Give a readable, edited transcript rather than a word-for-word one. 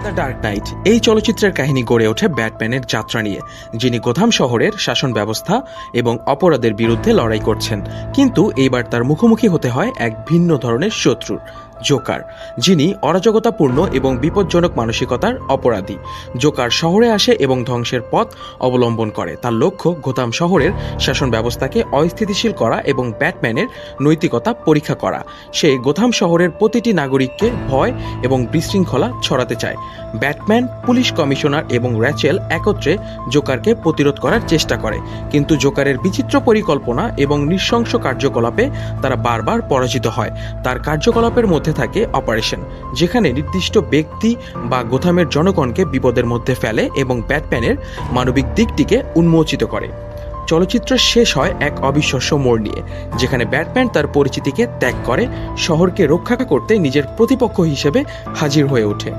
The dark night এই চলচ্চিত্রের কাহিনী গড়ে ওঠে ব্যাটম্যানের যাত্রা নিয়ে, যিনি গোথাম শহরের শাসন ব্যবস্থা এবং অপরাধের বিরুদ্ধে লড়াই করছেন। কিন্তু এইবার তার মুখোমুখি হতে হয় এক ভিন্ন ধরনের শত্রুর, জোকার, যিনি অরাজকতাপূর্ণ এবং বিপজ্জনক মানসিকতার অপরাধী। জোকার শহরে আসে এবং ধ্বংসের পথ অবলম্বন করে। তার লক্ষ্য গোথাম শহরের শাসন ব্যবস্থাকে অস্থিতিশীল করা এবং ব্যাটম্যানের নৈতিকতা পরীক্ষা করা। সে গোথাম শহরের প্রতিটি নাগরিককে ভয় এবং বিশৃঙ্খলা ছড়াতে চায়। ব্যাটম্যান, পুলিশ কমিশনার এবং র্যাচেল একত্রে জোকারকে প্রতিরোধ করার চেষ্টা করে, কিন্তু জোকারের বিচিত্র পরিকল্পনা এবং নৃশংস কার্যকলাপে তারা বারবার পরাজিত হয়। তার কার্যকলাপের মধ্যে থাকে অপারেশন, যেখানে নির্দিষ্ট ব্যক্তি বা গোথামের জনগণকে বিপদের মধ্যে ফেলে এবং ব্যাটম্যানের মানবিক দিকটিকে উন্মোচিত করে। চলচ্চিত্র শেষ হয় এক অবিশ্বাস্য মোড় নিয়ে, যেখানে ব্যাটম্যান তার পরিচিতিকে ত্যাগ করে শহরকে রক্ষা করতে নিজের প্রতিপক্ষ হিসেবে হাজির হয়ে ওঠে।